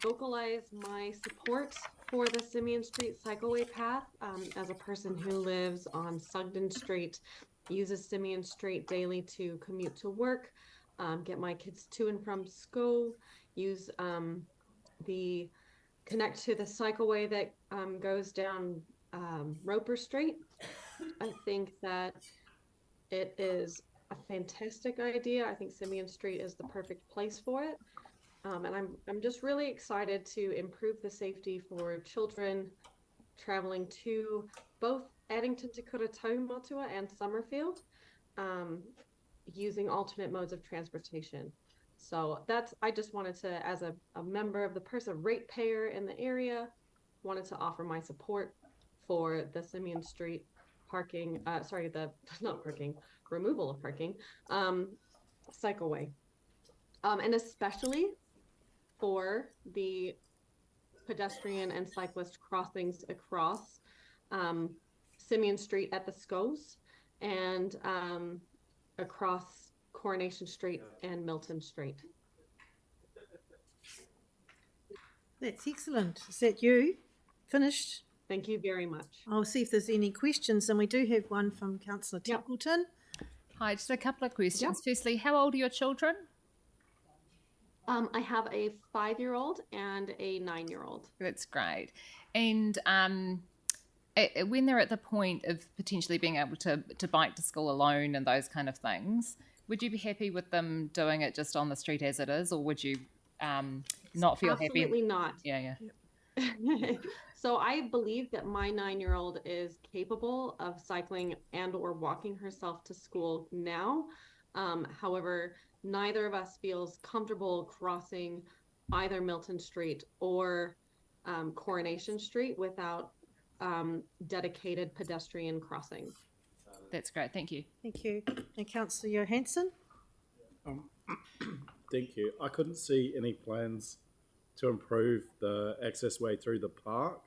vocalize my support for the Simeon Street Cycleway Path. As a person who lives on Sugden Street, uses Simeon Street daily to commute to work, get my kids to and from school, use the connect to the cycleway that goes down Roper Street. I think that it is a fantastic idea. I think Simeon Street is the perfect place for it. And I'm just really excited to improve the safety for children traveling to both Addington, Te Kuratau, Motua, and Summerfield, using alternate modes of transportation. So I just wanted to, as a member of the ratepayer in the area, wanted to offer my support for the Simeon Street removal of parking, cycleway. And especially for the pedestrian and cyclist crossings across Simeon Street at the Scows and across Coronation Street and Milton Street. That's excellent. Is that you? Finished? Thank you very much. I'll see if there's any questions, and we do have one from Councillor Templeton. Hi, just a couple of questions. Firstly, how old are your children? I have a 5-year-old and a 9-year-old. That's great. And when they're at the point of potentially being able to bike to school alone and those kind of things, would you be happy with them doing it just on the street as it is, or would you not feel happy? Absolutely not. Yeah. So I believe that my 9-year-old is capable of cycling and or walking herself to school now. However, neither of us feels comfortable crossing either Milton Street or Coronation Street without dedicated pedestrian crossing. That's great. Thank you. Thank you. And Councillor Johansson? Thank you. I couldn't see any plans to improve the access way through the park.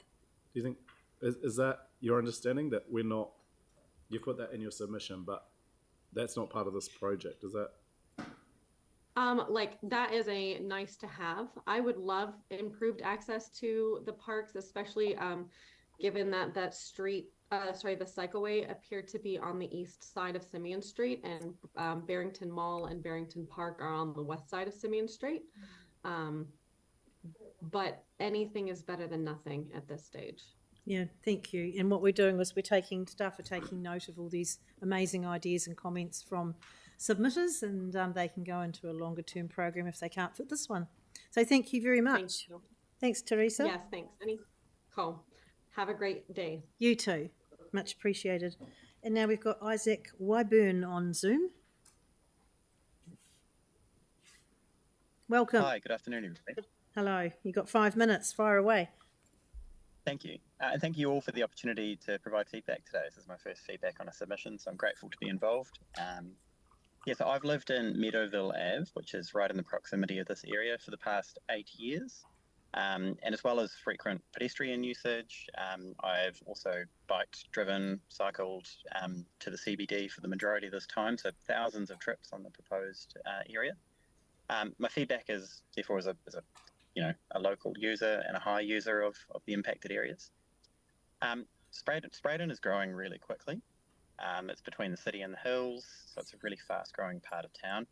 Do you think, is that your understanding, that we're not, you put that in your submission, but that's not part of this project, is that? Like that is a nice to have. I would love improved access to the parks, especially given that the cycleway appeared to be on the east side of Simeon Street, and Barrington Mall and Barrington Park are on the west side of Simeon Street. But anything is better than nothing at this stage. Yeah, thank you. And what we're doing is staff are taking note of all these amazing ideas and comments from submitters, and they can go into a longer term program if they can't fit this one. So thank you very much. Thank you. Thanks, Teresa. Yes, thanks. Cool. Have a great day. You too. Much appreciated. And now we've got Isaac Wyburn on Zoom. Welcome. Hi, good afternoon, everybody. Hello. You've got 5 minutes. Fire away. Thank you. And thank you all for the opportunity to provide feedback today. This is my first feedback on a submission, so I'm grateful to be involved. So I've lived in Meadowville Ave, which is right in the proximity of this area, for the past 8 years. And as well as frequent pedestrian usage, I've also biked, driven, cycled to the CBD for the majority of this time, so thousands of trips on the proposed area. My feedback is, therefore, as a local user and a high user of the impacted areas. Spraydon is growing really quickly. It's between the city and the hills, so it's a really fast-growing part of town.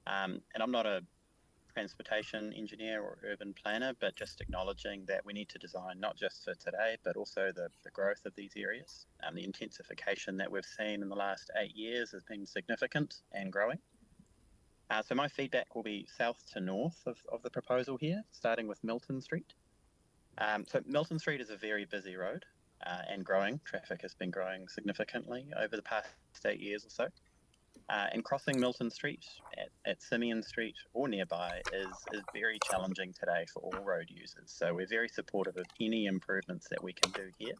And I'm not a transportation engineer or urban planner, but just acknowledging that we need to design not just for today, but also the growth of these areas. The intensification that we've seen in the last 8 years has been significant and growing. So my feedback will be south to north of the proposal here, starting with Milton Street. So Milton Street is a very busy road and growing. Traffic has been growing significantly over the past 8 years or so. And crossing Milton Street at Simeon Street or nearby is very challenging today for all road users. So we're very supportive of any improvements that we can do here.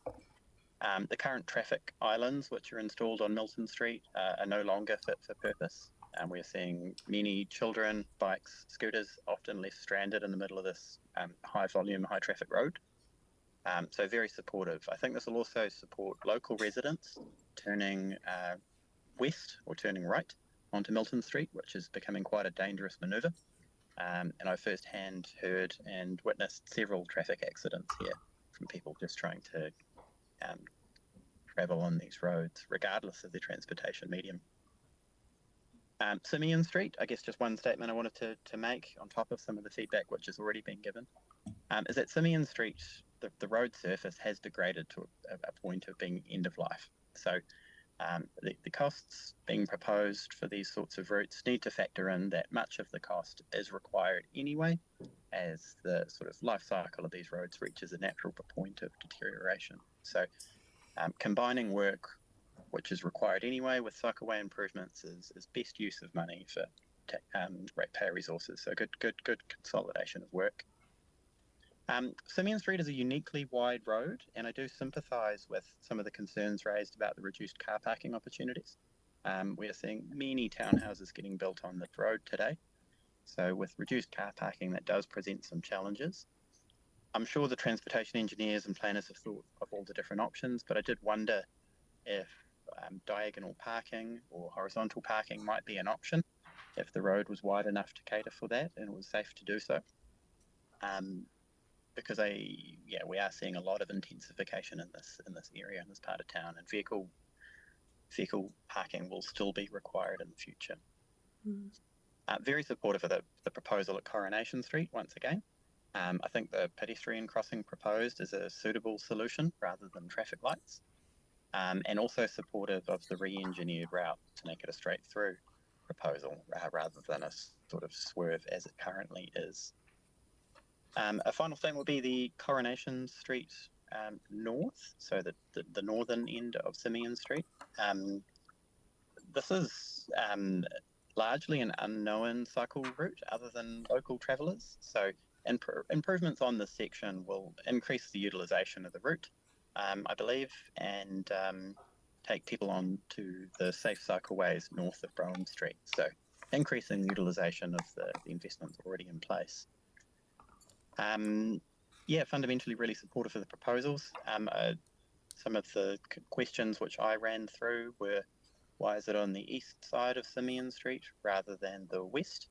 The current traffic islands which are installed on Milton Street are no longer fit for purpose. We're seeing many children, bikes, scooters often left stranded in the middle of this high volume, high traffic road. So very supportive. I think this will also support local residents turning west or turning right onto Milton Street, which is becoming quite a dangerous manoeuvre. And I firsthand heard and witnessed several traffic accidents here from people just trying to travel on these roads, regardless of their transportation medium. Simeon Street, I guess just one statement I wanted to make on top of some of the feedback which has already been given, is that Simeon Street, the road surface has degraded to a point of being end of life. So the costs being proposed for these sorts of routes need to factor in that much of the cost is required anyway, as the sort of life cycle of these roads reaches a natural point of deterioration. So combining work which is required anyway with cycleway improvements is best use of money for ratepayer resources. So good consolidation of work. Simeon Street is a uniquely wide road, and I do sympathise with some of the concerns raised about the reduced car parking opportunities. We are seeing many townhouses getting built on the road today. So with reduced car parking, that does present some challenges. I'm sure the transportation engineers and planners have thought of all the different options, but I did wonder if diagonal parking or horizontal parking might be an option if the road was wide enough to cater for that and it was safe to do so. Because we are seeing a lot of intensification in this area, in this part of town, and vehicle parking will still be required in the future. Very supportive of the proposal at Coronation Street once again. I think the pedestrian crossing proposed is a suitable solution rather than traffic lights, and also supportive of the re-engineered route to make it a straight through proposal rather than a sort of swerve as it currently is. A final thing will be the Coronation Street north, so the northern end of Simeon Street. This is largely an unknown cycle route other than local travellers, so improvements on this section will increase the utilisation of the route, I believe, and take people on to the safe cycleways north of Brougham Street, so increasing utilisation of the investments already in place. Yeah, fundamentally really supportive of the proposals. Some of the questions which I ran through were, why is it on the east side of Simeon Street rather than the west?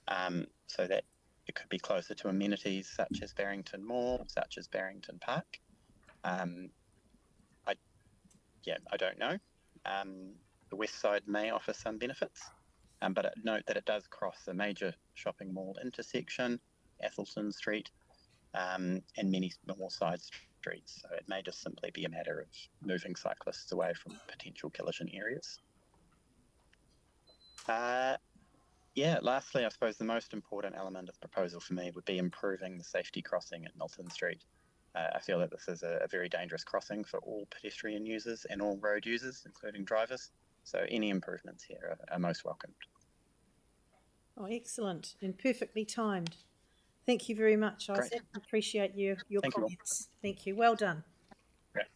So that it could be closer to amenities such as Barrington Mall, such as Barrington Park. I don't know. The west side may offer some benefits, but note that it does cross a major shopping mall intersection, Athelton Street, and many more side streets. So it may just simply be a matter of moving cyclists away from potential collision areas. Yeah, lastly, I suppose the most important element of the proposal for me would be improving the safety crossing at Milton Street. I feel that this is a very dangerous crossing for all pedestrian users and all road users, including drivers. So any improvements here are most welcomed. Oh, excellent and perfectly timed. Thank you very much, Isaac. Appreciate your comments. Thank you. Well done. Great.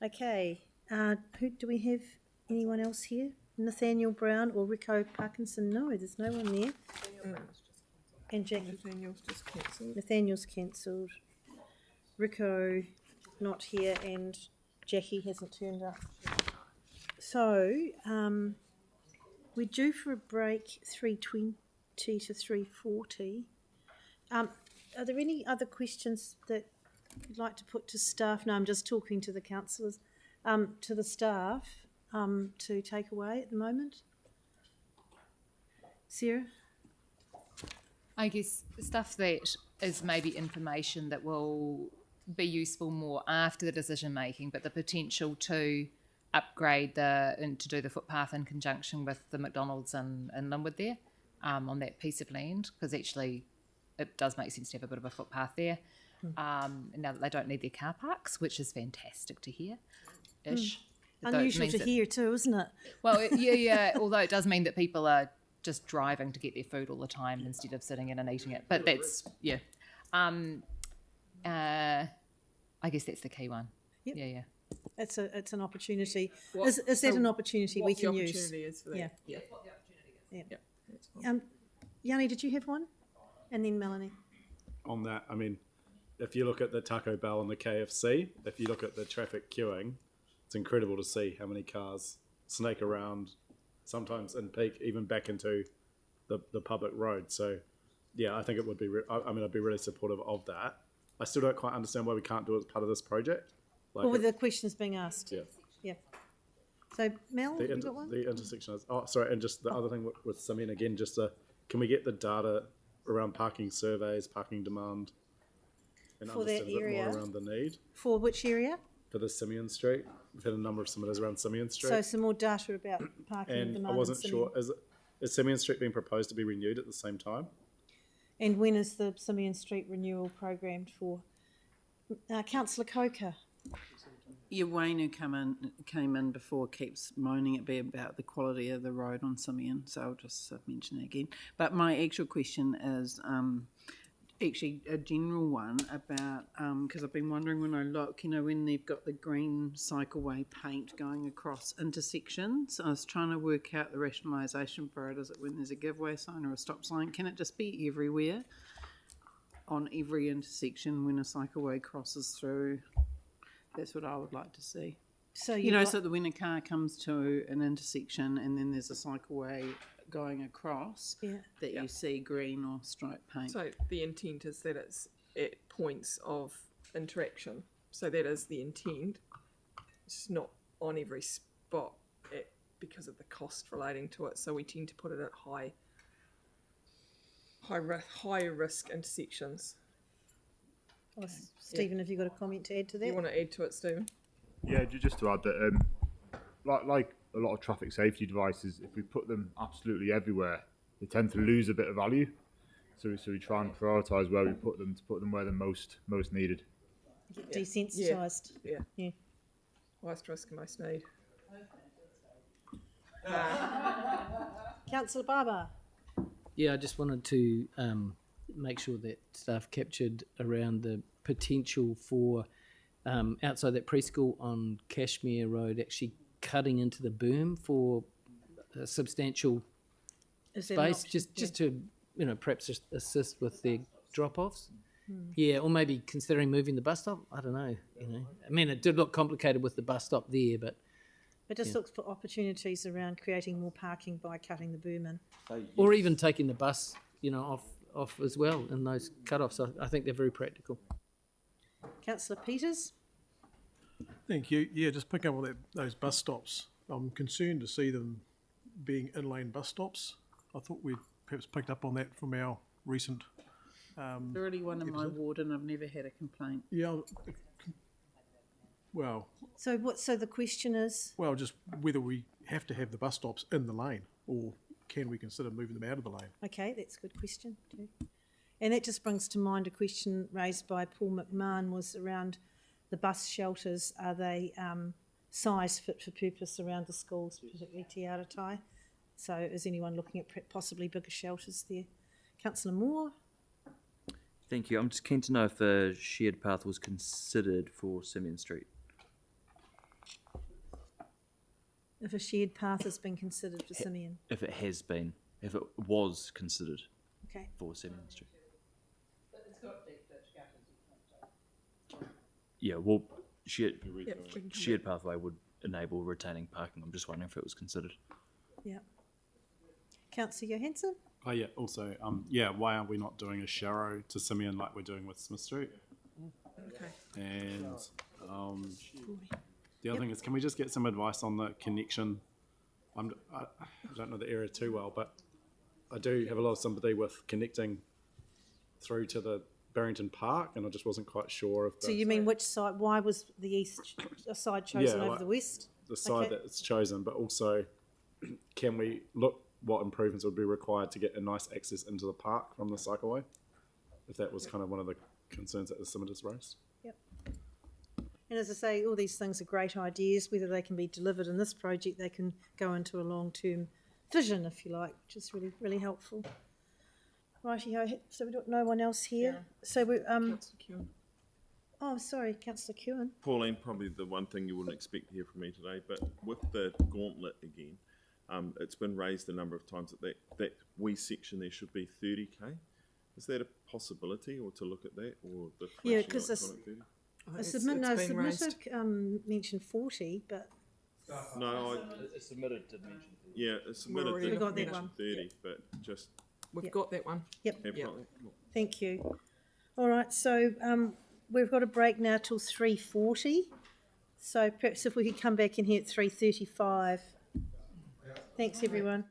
Okay. Who do we have? Anyone else here? Nathaniel Brown or Rico Parkinson? No, there's no one there. And Jackie. Nathaniel's just cancelled. Nathaniel's cancelled. Rico not here, and Jackie hasn't turned up. So we're due for a break 3:20 to 3:40. Are there any other questions that you'd like to put to staff? No, I'm just talking to the councillors, to the staff to take away at the moment. Sarah? I guess stuff that is maybe information that will be useful more after the decision making, but the potential to upgrade and to do the footpath in conjunction with the McDonald's in Linwood there on that piece of land, because actually it does make sense to have a bit of a footpath there. Now that they don't need their car parks, which is fantastic to hear. Unusual to hear too, isn't it? Well, yeah. Although it does mean that people are just driving to get their food all the time instead of sitting in and eating it. But that's I guess that's the key one. Yep. Yeah. It's an opportunity. Is that an opportunity we can use? What the opportunity is for that. Yeah. That's what the opportunity is. Yeah. Yanni, did you have one? And then Melanie. On that, I mean, if you look at the Taco Bell and the KFC, if you look at the traffic queuing, it's incredible to see how many cars snake around, sometimes in peak, even back into the public road. So, yeah, I think it would be, I'd be really supportive of that. I still don't quite understand why we can't do it as part of this project. Well, with the questions being asked. Yeah. So, Mel, have you got one? The intersection is, and just the other thing with Simeon again, can we get the data around parking surveys, parking demand, and for understand that a bit area, more around the need? For which area? For the Simeon Street. We've had a number of submitters around Simeon Street. So some more data about parking and demand. I wasn't sure, is Simeon Street being proposed to be renewed at the same time? And when is the Simeon Street renewal programmed for? Councillor Coker. Yeah, Wayne, who came in before, keeps moaning at me about the quality of the road on Simeon, so I'll just mention that again. But my actual question is actually a general one about, because I've been wondering when I look, when they've got the green cycleway paint going across intersections, I was trying to work out the rationalisation for it. Is it when there's a giveaway sign or a stop sign? Can it just be everywhere on every intersection when a cycleway crosses through? That's what I would like to see. So so that when a car comes to an intersection and then there's a cycleway going across, that you see green or striped paint. So the intent is that it's at points of interaction. So that is the intent. It's not on every spot because of the cost relating to it. So we tend to put it at high high risk intersections. Oh, Stephen, have you got a comment to add to that? You want to add to it, Stephen? Yeah, just to add that, like a lot of traffic safety devices, if we put them absolutely everywhere, they tend to lose a bit of value. So we try and prioritise where we put them, to put them where they're most needed. Get desensitised. Yeah. Highest risk and most need. Councillor Barber. Yeah, I just wanted to make sure that staff captured around the potential for outside that preschool on Cashmere Road actually cutting into the boom for a substantial space, just to perhaps just assist with their drop-offs. Yeah, or maybe considering moving the bus stop. I don't know. I mean, it did look complicated with the bus stop there, but it just looks for opportunities around creating more parking by cutting the boom in, or even taking the bus, off as well in those cut-offs. I think they're very practical. Councillor Peters. Thank you. Yeah, just picking up on those bus stops. I'm concerned to see them being in-lane bus stops. I thought we'd perhaps picked up on that from our recent already one in my ward and I've never had a complaint. Yeah. Well. So the question is? Well, just whether we have to have the bus stops in the lane, or can we consider moving them out of the lane? Okay, that's a good question too. And that just brings to mind a question raised by Paul McMahon, was around the bus shelters. Are they size fit for purpose around the schools, particularly Te Aratai? So is anyone looking at possibly bigger shelters there? Councillor Moore? Thank you. I'm just keen to know if a shared path was considered for Simeon Street. If a shared path has been considered for Simeon? If it has been. If it was considered for Simeon Street. Yeah, well, shared pathway would enable retaining parking. I'm just wondering if it was considered. Yeah. Councillor Johansson? Oh yeah, also, why aren't we not doing a Sharrow to Simeon like we're doing with Smith Street? Okay. And the other thing is, can we just get some advice on the connection? I don't know the area too well, but I do have a lot of sympathy with connecting through to the Barrington Park, and I just wasn't quite sure if. So you mean which side? Why was the east side chosen over the west? The side that it's chosen, but also, can we look what improvements would be required to get a nice access into the park from the cycleway? If that was kind of one of the concerns that the submitters raised. Yep. And as I say, all these things are great ideas. Whether they can be delivered in this project, they can go into a long-term vision, if you like, which is really, really helpful. Righty-ho, so we've got no one else here. Yeah. So we Councillor Kewen. Oh, sorry, Councillor Kewen. Pauline, probably the one thing you wouldn't expect to hear from me today, but with the gauntlet again, it's been raised a number of times that wee section there should be 30k. Is that a possibility, or to look at that, or the yeah, because submitted mentioned 40, but no, it submitted did mention 30. Yeah, it submitted did got that mention one. 30, but just we've got that one. Yep. Cool. Thank you. All right, so we've got a break now till 3:40. So perhaps if we could come back in here at 3:35. Thanks, everyone.